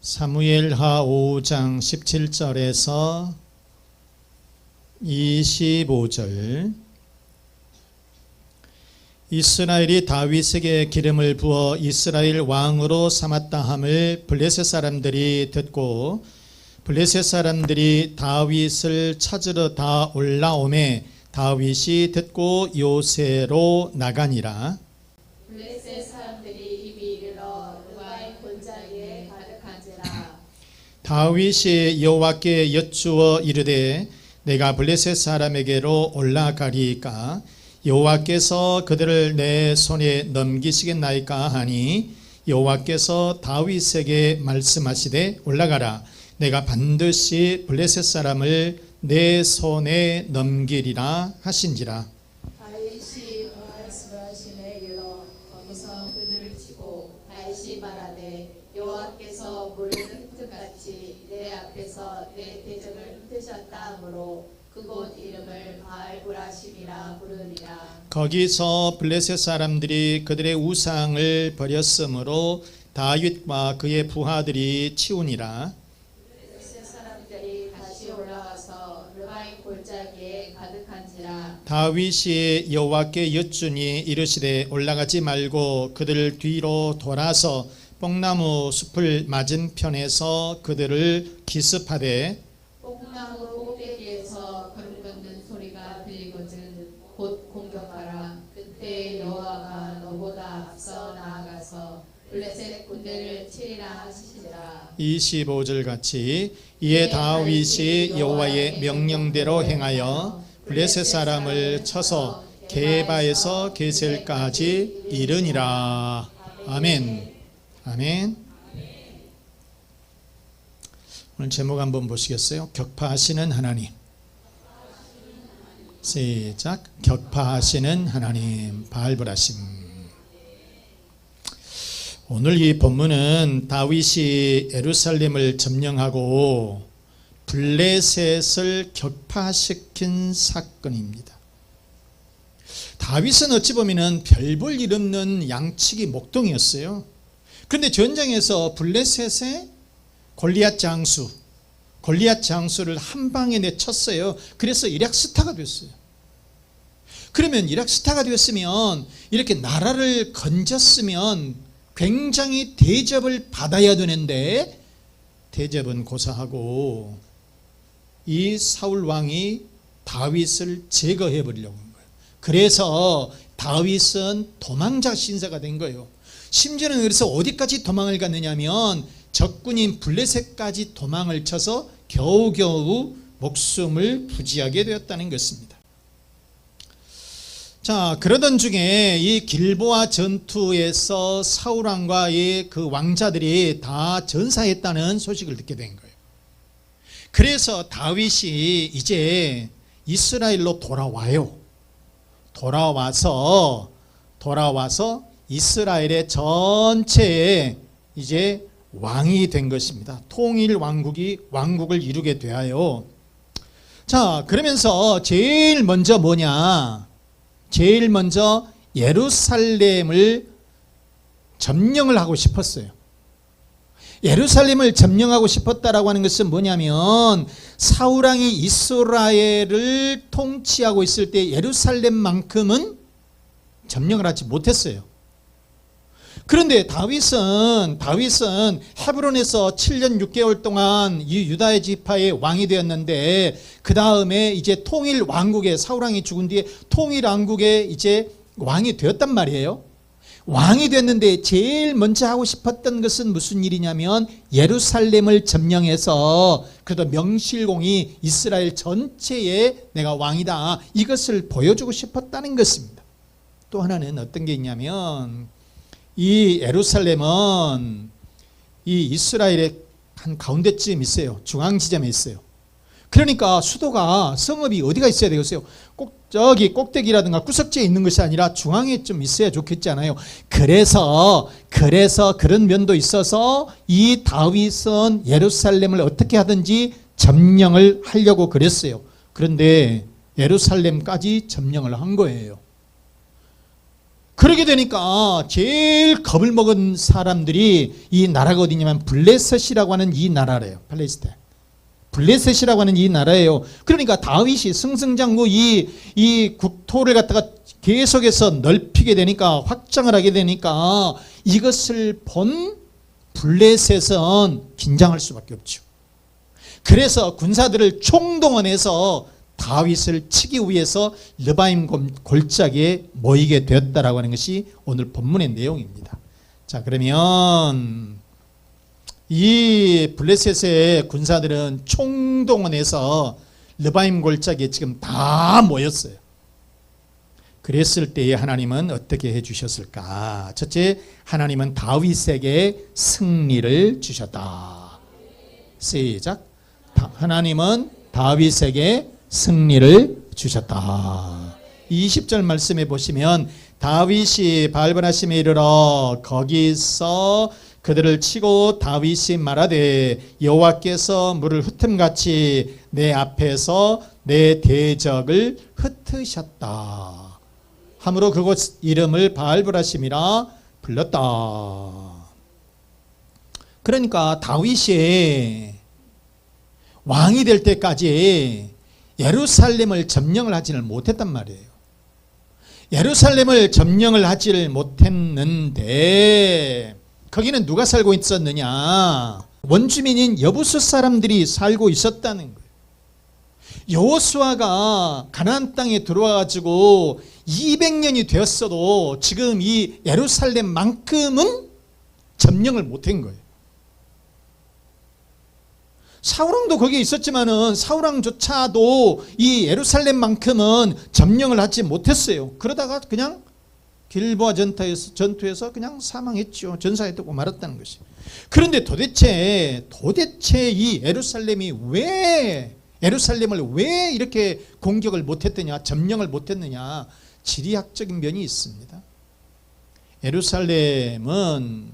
사무엘하 5장 17절에서 25절. 이스라엘이 다윗에게 기름을 부어 이스라엘 왕으로 삼았다 함을 블레셋 사람들이 듣고 블레셋 사람들이 다윗을 찾으러 다 올라오매 다윗이 듣고 요새로 나가니라. 블레셋 사람들이 입이 이르러 누가의 골짜기에 가득한지라. 다윗이 여호와께 여쭈어 이르되 내가 블레셋 사람에게로 올라가리이까 여호와께서 그들을 내 손에 넘기시겠나이까 하니 여호와께서 다윗에게 말씀하시되 올라가라. 내가 반드시 블레셋 사람을 내 손에 넘기리라 하신지라. 다윗이 말씀하시매 이르러 거기서 그들을 치고 다윗이 말하되 여호와께서 물을 흠뜻같이 내 앞에서 내 대적을 흠뜨셨다 하므로 그곳 이름을 바알브라심이라 부르니라. 거기서 블레셋 사람들이 그들의 우상을 버렸으므로 다윗과 그의 부하들이 치우니라. 블레셋 사람들이 다시 올라와서 누가의 골짜기에 가득한지라. 다윗이 여호와께 여쭈니 이르시되 올라가지 말고 그들 뒤로 돌아서 뽕나무 숲을 맞은편에서 그들을 기습하되 뽕나무 꼭대기에서 걸음 걷는 소리가 들리거든 곧 공격하라. 그때 여호와가 너보다 앞서 나아가서 블레셋 군대를 치리라 하시니라. 25절 같이 이에 다윗이 여호와의 명령대로 행하여 블레셋 사람을 쳐서 게바에서 게셀까지 이르니라. 아멘. 아멘. 오늘 제목 한번 보시겠어요? 격파하시는 하나님. 시작. 격파하시는 하나님. 바알브라심. 오늘 이 본문은 다윗이 예루살렘을 점령하고 블레셋을 격파시킨 사건입니다. 다윗은 어찌 보면 별 볼 일 없는 양치기 목동이었어요. 그런데 전쟁에서 블레셋의 골리앗 장수를 한 방에 내쳤어요. 그래서 이락 스타가 됐어요. 그러면 이락 스타가 되었으면 이렇게 나라를 건졌으면 굉장히 대접을 받아야 되는데 대접은 고사하고 이 사울 왕이 다윗을 제거해 버리려고 한 거예요. 그래서 다윗은 도망자 신세가 된 거예요. 심지어는 그래서 어디까지 도망을 갔느냐 하면 적군인 블레셋까지 도망을 쳐서 겨우겨우 목숨을 부지하게 되었다는 것입니다. 자, 그러던 중에 이 길보아 전투에서 사울왕과의 그 왕자들이 다 전사했다는 소식을 듣게 된 거예요. 그래서 다윗이 이제 이스라엘로 돌아와요. 돌아와서 이스라엘의 전체에 이제 왕이 된 것입니다. 통일 왕국을 이루게 되어요. 자, 그러면서 제일 먼저 예루살렘을 점령을 하고 싶었어요. 예루살렘을 점령하고 싶었다라고 하는 것은 뭐냐면 사울왕이 이스라엘을 통치하고 있을 때 예루살렘만큼은 점령을 하지 못했어요. 그런데 다윗은 헤브론에서 7년 6개월 동안 이 유다의 지파의 왕이 되었는데 그 다음에 이제 통일 왕국에 사울왕이 죽은 뒤에 통일 왕국에 이제 왕이 되었단 말이에요. 왕이 됐는데 제일 먼저 하고 싶었던 것은 무슨 일이냐면 예루살렘을 점령해서 그래도 명실공히 이스라엘 전체에 내가 왕이다 이것을 보여주고 싶었다는 것입니다. 또 하나는 어떤 게 있냐면 이 예루살렘은 이 이스라엘의 한 가운데쯤 있어요. 중앙 지점에 있어요. 그러니까 수도가 성읍이 어디가 있어야 되겠어요? 꼭 저기 꼭대기라든가 구석지에 있는 것이 아니라 중앙에 좀 있어야 좋겠잖아요. 그래서 그런 면도 있어서 이 다윗은 예루살렘을 어떻게 하든지 점령을 하려고 그랬어요. 그런데 예루살렘까지 점령을 한 거예요. 그러게 되니까 제일 겁을 먹은 사람들이 이 나라가 어디냐면 블레셋이라고 하는 이 나라래요. 팔레스타인. 블레셋이라고 하는 이 나라예요. 그러니까 다윗이 승승장구 이 국토를 갖다가 계속해서 넓히게 되니까, 확장을 하게 되니까 이것을 본 블레셋은 긴장할 수밖에 없죠. 그래서 군사들을 총동원해서 다윗을 치기 위해서 르바임 골짜기에 모이게 되었다라고 하는 것이 오늘 본문의 내용입니다. 자, 그러면 이 블레셋의 군사들은 총동원해서 르바임 골짜기에 지금 다 모였어요. 그랬을 때에 하나님은 어떻게 해주셨을까? 첫째, 하나님은 다윗에게 승리를 주셨다. 시작. 하나님은 다윗에게 승리를 주셨다. 20절 말씀에 보시면 다윗이 바알바나심에 이르러 거기서 그들을 치고 다윗이 말하되 여호와께서 물을 흩음같이 내 앞에서 내 대적을 흩으셨다. 함으로 그곳 이름을 바알바나심이라 불렀다. 그러니까 다윗이 왕이 될 때까지 예루살렘을 점령을 하지를 못했단 말이에요. 예루살렘을 점령을 하지를 못했는데 거기는 누가 살고 있었느냐? 원주민인 여부수 사람들이 살고 있었다는 거예요. 여호수아가 가나안 땅에 들어와 가지고 200년이 되었어도 지금 이 예루살렘만큼은 점령을 못한 거예요. 사울왕도 거기에 있었지만은 사울왕조차도 이 예루살렘만큼은 점령을 하지 못했어요. 그러다가 그냥 길보아 전투에서 그냥 사망했죠. 전사했다고 말았다는 것이. 그런데 도대체 이 예루살렘을 왜 이렇게 공격을 못했느냐, 점령을 못했느냐? 지리학적인 면이 있습니다. 예루살렘은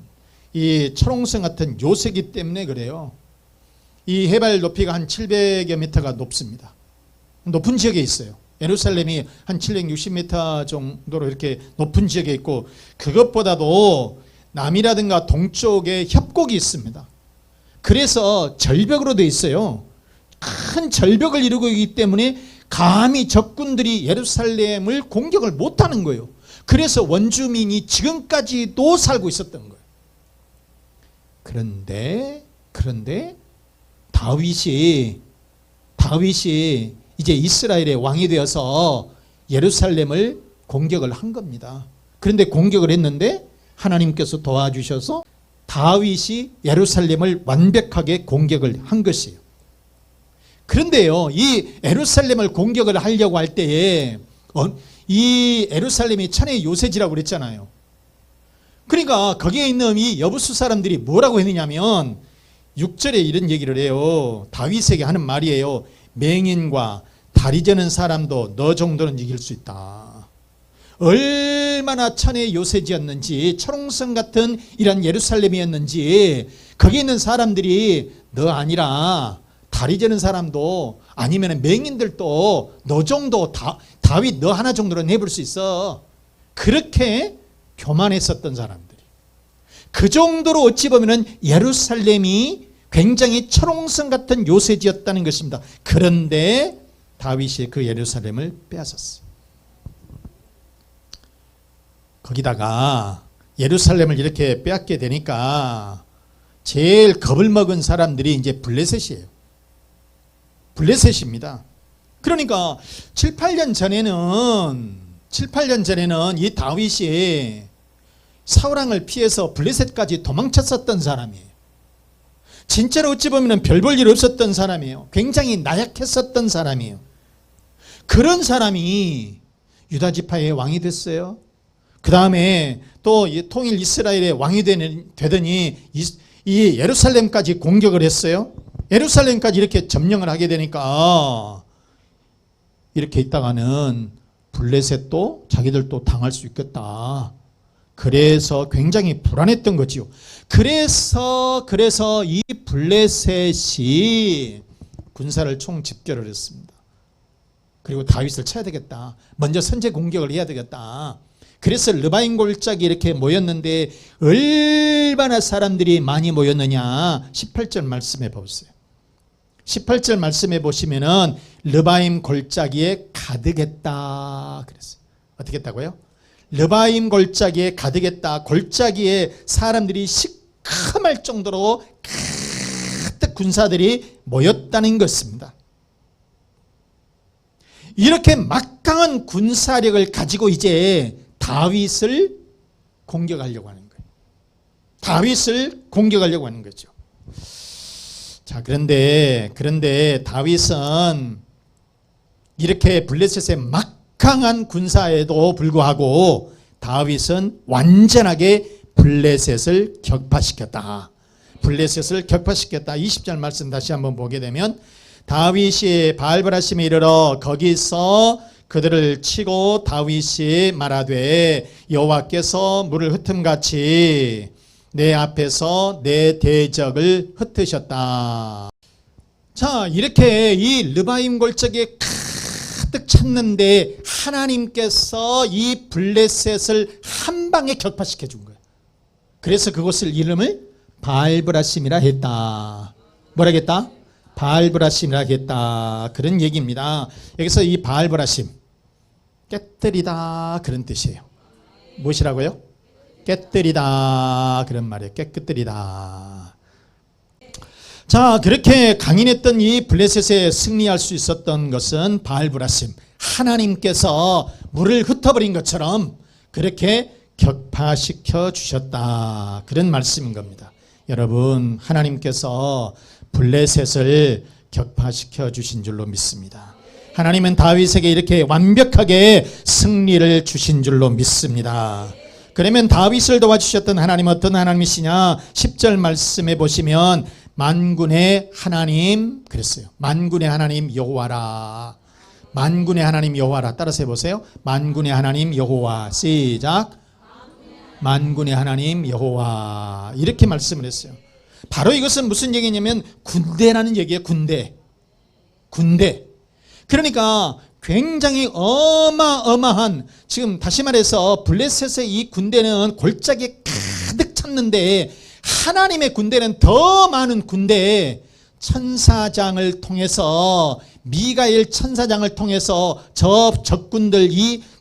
이 철옹성 같은 요새이기 때문에 그래요. 이 해발 높이가 한 700여 미터가 높습니다. 높은 지역에 있어요. 예루살렘이 한 760m 정도로 이렇게 높은 지역에 있고, 그것보다도 남이라든가 동쪽에 협곡이 있습니다. 그래서 절벽으로 되어 있어요. 큰 절벽을 이루고 있기 때문에 감히 적군들이 예루살렘을 공격을 못하는 거예요. 그래서 원주민이 지금까지도 살고 있었던 거예요. 그런데 다윗이 이제 이스라엘의 왕이 되어서 예루살렘을 공격을 한 겁니다. 그런데 공격을 했는데 하나님께서 도와주셔서 다윗이 예루살렘을 완벽하게 공격을 한 것이에요. 그런데요, 이 예루살렘을 공격을 하려고 할 때에 이 예루살렘이 천의 요새지라고 그랬잖아요. 그러니까 거기에 있는 이 여부수 사람들이 뭐라고 했느냐면 6절에 이런 얘기를 해요. 다윗에게 하는 말이에요. 맹인과 다리 저는 사람도 너 정도는 이길 수 있다. 얼마나 천의 요새지였는지, 철옹성 같은 이런 예루살렘이었는지, 거기에 있는 사람들이 너 아니라 다리 저는 사람도 아니면 맹인들도 너 정도 다윗 너 하나 정도는 해볼 수 있어. 그렇게 교만했었던 사람들이. 그 정도로 어찌 보면 예루살렘이 굉장히 철옹성 같은 요새지였다는 것입니다. 그런데 다윗이 그 예루살렘을 빼앗았어요. 거기다가 예루살렘을 이렇게 빼앗게 되니까 제일 겁을 먹은 사람들이 이제 블레셋입니다. 그러니까 7, 8년 전에는 이 다윗이 사울왕을 피해서 블레셋까지 도망쳤었던 사람이에요. 진짜로 어찌 보면 별 볼 일 없었던 사람이에요. 굉장히 나약했었던 사람이에요. 그런 사람이 유다 지파의 왕이 됐어요. 그 다음에 또 통일 이스라엘의 왕이 되더니 이 예루살렘까지 공격을 했어요. 예루살렘까지 이렇게 점령을 하게 되니까 이렇게 있다가는 블레셋도 자기들도 당할 수 있겠다. 그래서 굉장히 불안했던 거지요. 그래서 이 블레셋이 군사를 총집결을 했습니다. 그리고 다윗을 쳐야 되겠다. 먼저 선제 공격을 해야 되겠다. 그래서 르바임 골짜기 이렇게 모였는데 얼마나 사람들이 많이 모였느냐 18절 말씀해 보세요. 18절 말씀해 보시면은 르바임 골짜기에 가득했다 그랬어요. 어떻게 했다고요? 르바임 골짜기에 가득했다. 골짜기에 사람들이 시커멀 정도로 가득 군사들이 모였다는 것입니다. 이렇게 막강한 군사력을 가지고 이제 다윗을 공격하려고 하는 거예요. 다윗을 공격하려고 하는 거죠. 자, 그런데 다윗은 이렇게 블레셋의 막강한 군사에도 불구하고 다윗은 완전하게 블레셋을 격파시켰다. 블레셋을 격파시켰다. 20절 말씀 다시 한번 보게 되면 다윗이 바알브라심에 이르러 거기서 그들을 치고 다윗이 말하되 여호와께서 물을 흩음같이 내 앞에서 내 대적을 흩으셨다. 자, 이렇게 이 르바임 골짜기에 가득 찼는데 하나님께서 이 블레셋을 한 방에 격파시켜 준 거예요. 그래서 그곳을 이름을 바알브라심이라 했다. 뭐라겠다? 바알브라심이라 했다. 그런 얘기입니다. 여기서 이 바알브라심 깨뜨리다 그런 뜻이에요. 무엇이라고요? 깨뜨리다 그런 말이에요. 깨끗뜨리다. 자, 그렇게 강인했던 이 블레셋에 승리할 수 있었던 것은 바알브라심, 하나님께서 물을 흩어버린 것처럼 그렇게 격파시켜 주셨다. 그런 말씀인 겁니다. 여러분, 하나님께서 블레셋을 격파시켜 주신 줄로 믿습니다. 하나님은 다윗에게 이렇게 완벽하게 승리를 주신 줄로 믿습니다. 그러면 다윗을 도와주셨던 하나님 어떤 하나님이시냐? 10절 말씀해 보시면 만군의 하나님 그랬어요. 만군의 하나님 여호와라. 만군의 하나님 여호와라. 따라서 해보세요. 만군의 하나님 여호와. 시작. 만군의 하나님 여호와. 이렇게 말씀을 했어요. 바로 이것은 무슨 얘기냐면 군대라는 얘기예요. 군대. 그러니까 굉장히 어마어마한, 지금 다시 말해서 블레셋의 이 군대는 골짜기에 가득 찼는데 하나님의 군대는 더 많은 군대에 천사장을 통해서, 미가엘 천사장을 통해서 저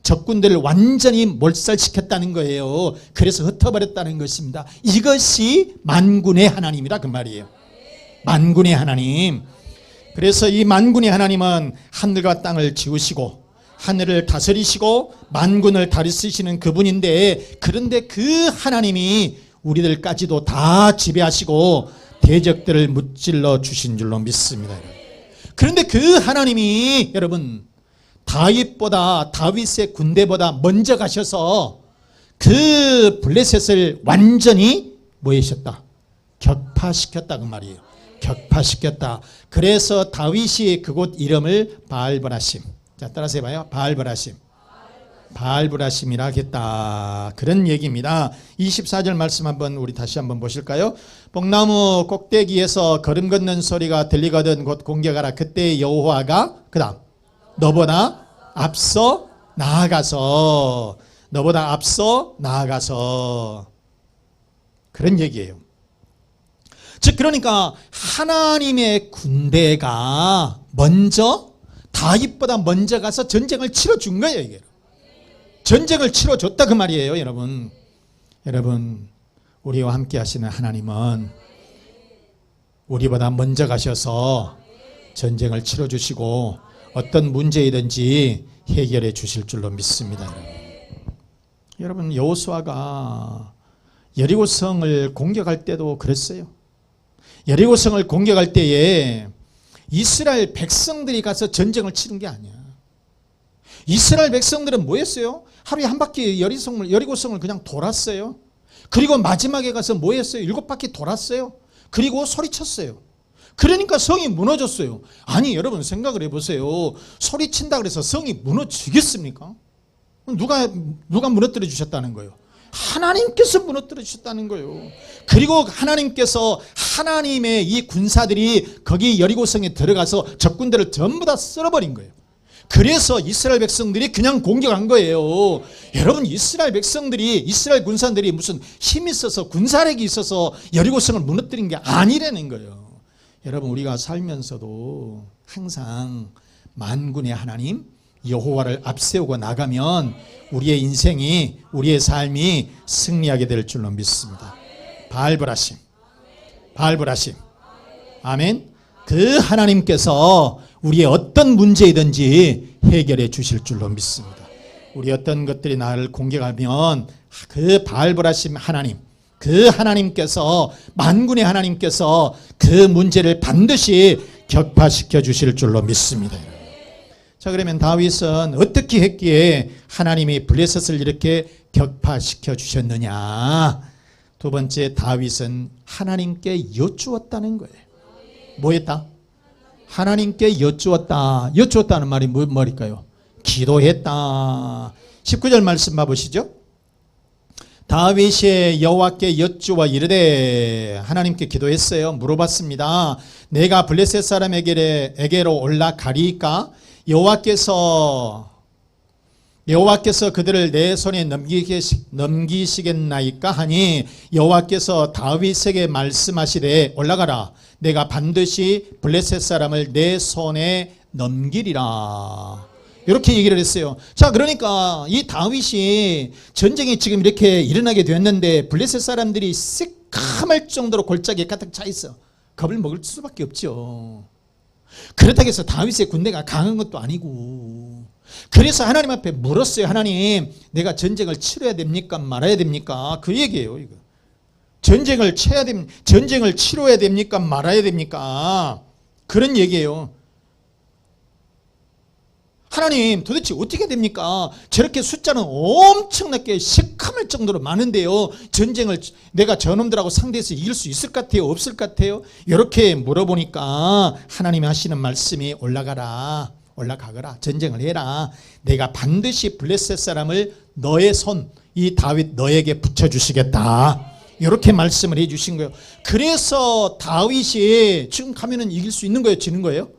적군들을 완전히 몰살시켰다는 거예요. 그래서 흩어버렸다는 것입니다. 이것이 만군의 하나님이라 그 말이에요. 만군의 하나님. 그래서 이 만군의 하나님은 하늘과 땅을 지으시고 하늘을 다스리시고 만군을 다스리시는 그분인데, 그런데 그 하나님이 우리들까지도 다 지배하시고 대적들을 무찔러 주신 줄로 믿습니다. 그런데 그 하나님이 여러분 다윗의 군대보다 먼저 가셔서 그 블레셋을 완전히 뭐 하셨다? 격파시켰다 그 말이에요. 격파시켰다. 그래서 다윗이 그곳 이름을 바알브라심. 자, 따라서 해봐요. 바알브라심. 바알브라심이라 하겠다. 그런 얘기입니다. 24절 말씀 한번 우리 다시 한번 보실까요? 뽕나무 꼭대기에서 걸음 걷는 소리가 들리거든 곧 공격하라. 그때 여호와가 그다음 너보다 앞서 나아가서 그런 얘기예요. 즉 그러니까 하나님의 군대가 먼저 다윗보다 먼저 가서 전쟁을 치러준 거예요. 이게 전쟁을 치러줬다 그 말이에요. 여러분 우리와 함께 하시는 하나님은 우리보다 먼저 가셔서 전쟁을 치러주시고 어떤 문제이든지 해결해 주실 줄로 믿습니다. 여러분 여호수아가 여리고성을 공격할 때도 그랬어요. 여리고성을 공격할 때에 이스라엘 백성들이 가서 전쟁을 치른 게 아니야. 이스라엘 백성들은 뭐 했어요? 하루에 한 바퀴 여리고성을 그냥 돌았어요. 그리고 마지막에 가서 뭐 했어요? 7바퀴 돌았어요. 그리고 소리쳤어요. 그러니까 성이 무너졌어요. 아니 여러분 생각을 해보세요. 소리친다 그래서 성이 무너지겠습니까? 누가 무너뜨려 주셨다는 거예요? 하나님께서 무너뜨려 주셨다는 거예요. 그리고 하나님께서 하나님의 이 군사들이 거기 여리고성에 들어가서 적군들을 전부 다 쓸어버린 거예요. 그래서 이스라엘 백성들이 그냥 공격한 거예요. 여러분, 이스라엘 백성들이, 이스라엘 군사들이 무슨 힘이 있어서 군사력이 있어서 여리고성을 무너뜨린 게 아니라는 거예요. 여러분, 우리가 살면서도 항상 만군의 하나님 여호와를 앞세우고 나가면 우리의 인생이, 우리의 삶이 승리하게 될 줄로 믿습니다. 발불하심, 발불하심. 아멘. 그 하나님께서 우리의 어떤 문제이든지 해결해 주실 줄로 믿습니다. 우리 어떤 것들이 나를 공격하면 그 발불하심 하나님, 그 하나님께서, 만군의 하나님께서 그 문제를 반드시 격파시켜 주실 줄로 믿습니다. 자, 그러면 다윗은 어떻게 했기에 하나님이 블레셋을 이렇게 격파시켜 주셨느냐? 두 번째, 다윗은 하나님께 여쭈었다는 거예요. 뭐 했다? 하나님께 여쭈었다. 여쭈었다는 말이 뭘까요? 기도했다. 19절 말씀 봐보시죠. 다윗이 여호와께 여쭈어 이르되, 하나님께 기도했어요. 물어봤습니다. 내가 블레셋 사람에게로 올라가리까? 여호와께서 그들을 내 손에 넘기시겠나이까 하니, 여호와께서 다윗에게 말씀하시되 올라가라. 내가 반드시 블레셋 사람을 내 손에 넘기리라. 이렇게 얘기를 했어요. 자, 그러니까 이 다윗이 전쟁이 지금 이렇게 일어나게 되었는데 블레셋 사람들이 새까말 정도로 골짜기에 가득 차 있어. 겁을 먹을 수밖에 없죠. 그렇다고 해서 다윗의 군대가 강한 것도 아니고, 그래서 하나님 앞에 물었어요. 하나님, 내가 전쟁을 치러야 됩니까? 말아야 됩니까? 그 얘기예요, 이거. 전쟁을 치러야 됩니까? 말아야 됩니까? 그런 얘기예요. 하나님, 도대체 어떻게 됩니까? 저렇게 숫자는 엄청나게 시커멀 정도로 많은데요, 전쟁을 내가 저놈들하고 상대해서 이길 수 있을 것 같아요? 없을 것 같아요? 이렇게 물어보니까 하나님이 하시는 말씀이 올라가거라, 전쟁을 해라. 내가 반드시 블레셋 사람을 너의 손, 이 다윗 너에게 붙여주시겠다. 이렇게 말씀을 해주신 거예요. 그래서 다윗이 지금 가면은 이길 수 있는 거예요? 지는 거예요?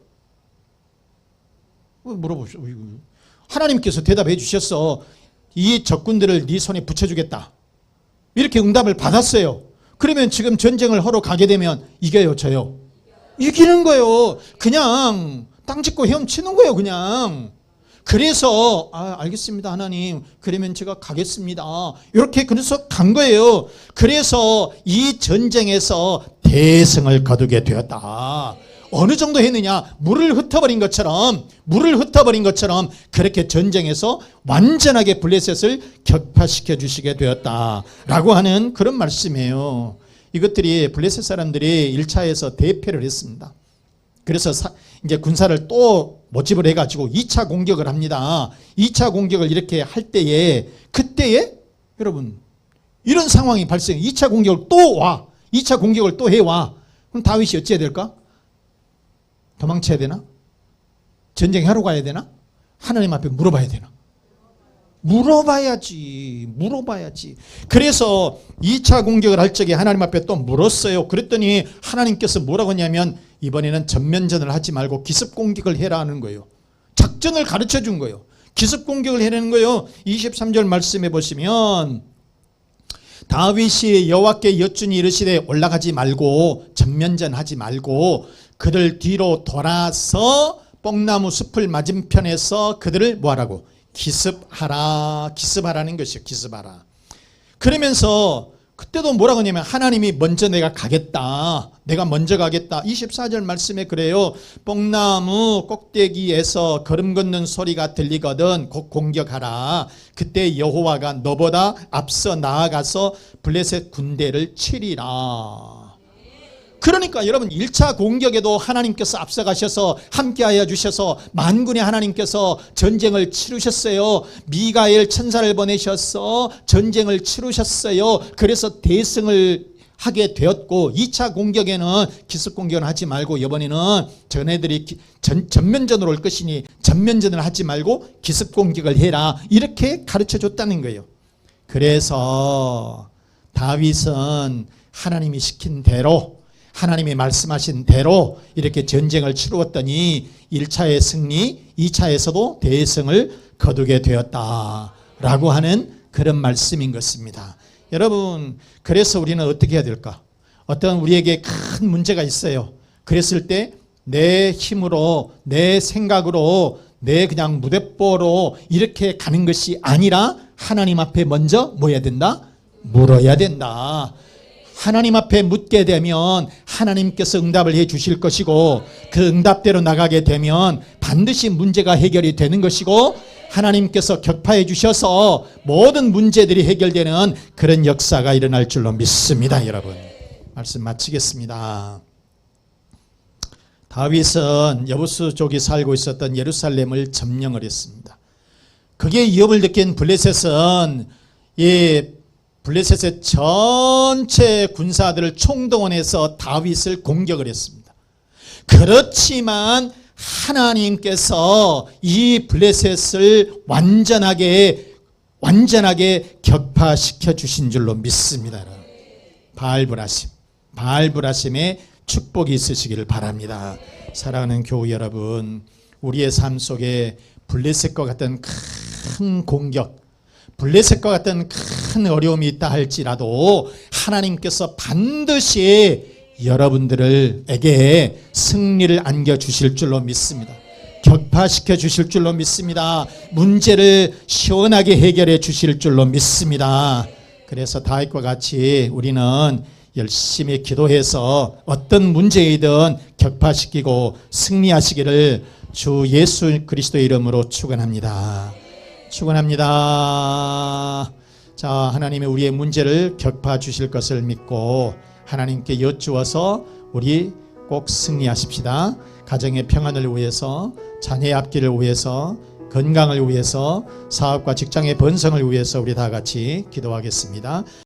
물어보시오. 하나님께서 대답해 주셨어. 이 적군들을 네 손에 붙여주겠다. 이렇게 응답을 받았어요. 그러면 지금 전쟁을 하러 가게 되면 이겨요, 져요? 이기는 거예요. 그냥 땅 짚고 헤엄치는 거예요, 그냥. 그래서 알겠습니다, 하나님. 그러면 제가 가겠습니다. 이렇게 그래서 간 거예요. 그래서 이 전쟁에서 대승을 거두게 되었다. 어느 정도 했느냐? 물을 흩어버린 것처럼 그렇게 전쟁에서 완전하게 블레셋을 격파시켜 주시게 되었다라고 하는 그런 말씀이에요. 이것들이 블레셋 사람들이 1차에서 대패를 했습니다. 그래서 이제 군사를 또 모집을 해가지고 2차 공격을 합니다. 2차 공격을 이렇게 할 때에, 그때에 여러분 이런 상황이 발생. 2차 공격을 또 와. 2차 공격을 또 해와. 그럼 다윗이 어찌해야 될까? 도망쳐야 되나? 전쟁하러 가야 되나? 하나님 앞에 물어봐야 되나? 물어봐야지. 그래서 2차 공격을 할 적에 하나님 앞에 또 물었어요. 그랬더니 하나님께서 뭐라고 했냐면, 이번에는 전면전을 하지 말고 기습 공격을 해라 하는 거예요. 작전을 가르쳐 준 거예요. 기습 공격을 해라는 거예요. 23절 말씀해 보시면, 다윗이 여호와께 여쭈니 이르시되 올라가지 말고 전면전하지 말고 그들 뒤로 돌아서 뽕나무 숲을 맞은편에서 그들을 뭐하라고? 기습하라는 것이요. 기습하라. 그러면서 그때도 뭐라고 하냐면, 하나님이 먼저 내가 먼저 가겠다. 24절 말씀에 그래요. 뽕나무 꼭대기에서 걸음 걷는 소리가 들리거든 곧 공격하라. 그때 여호와가 너보다 앞서 나아가서 블레셋 군대를 치리라. 그러니까 여러분, 1차 공격에도 하나님께서 앞서가셔서 함께하여 주셔서 만군의 하나님께서 전쟁을 치르셨어요. 미가엘 천사를 보내셔서 전쟁을 치르셨어요. 그래서 대승을 하게 되었고, 2차 공격에는 기습 공격은 하지 말고 이번에는 전애들이 전면전으로 올 것이니 전면전을 하지 말고 기습 공격을 해라. 이렇게 가르쳐 줬다는 거예요. 그래서 다윗은 하나님이 시킨 대로, 하나님이 말씀하신 대로 이렇게 전쟁을 치루었더니 1차의 승리, 2차에서도 대승을 거두게 되었다라고 하는 그런 말씀인 것입니다. 여러분, 그래서 우리는 어떻게 해야 될까? 어떤 우리에게 큰 문제가 있어요. 그랬을 때 내 힘으로, 내 생각으로, 내 그냥 무대뽀로 이렇게 가는 것이 아니라 하나님 앞에 먼저 뭐 해야 된다? 물어야 된다. 하나님 앞에 묻게 되면 하나님께서 응답을 해 주실 것이고, 그 응답대로 나가게 되면 반드시 문제가 해결이 되는 것이고, 하나님께서 격파해 주셔서 모든 문제들이 해결되는 그런 역사가 일어날 줄로 믿습니다. 여러분, 말씀 마치겠습니다. 다윗은 여부수 쪽이 살고 있었던 예루살렘을 점령을 했습니다. 그게 위협을 느낀 블레셋은 이 블레셋의 전체 군사들을 총동원해서 다윗을 공격을 했습니다. 그렇지만 하나님께서 이 블레셋을 완전하게 격파시켜 주신 줄로 믿습니다. 바알브라심의 축복이 있으시기를 바랍니다. 사랑하는 교우 여러분, 우리의 삶 속에 블레셋과 같은 큰 공격, 블레셋과 같은 큰 어려움이 있다 할지라도 하나님께서 반드시 여러분들에게 승리를 안겨주실 줄로 믿습니다. 격파시켜 주실 줄로 믿습니다. 문제를 시원하게 해결해 주실 줄로 믿습니다. 그래서 다윗과 같이 우리는 열심히 기도해서 어떤 문제이든 격파시키고 승리하시기를 주 예수 그리스도의 이름으로 축원합니다. 축원합니다. 자, 하나님의 우리의 문제를 격파 주실 것을 믿고 하나님께 여쭈어서 우리 꼭 승리하십시다. 가정의 평안을 위해서, 자녀의 앞길을 위해서, 건강을 위해서, 사업과 직장의 번성을 위해서 우리 다 같이 기도하겠습니다.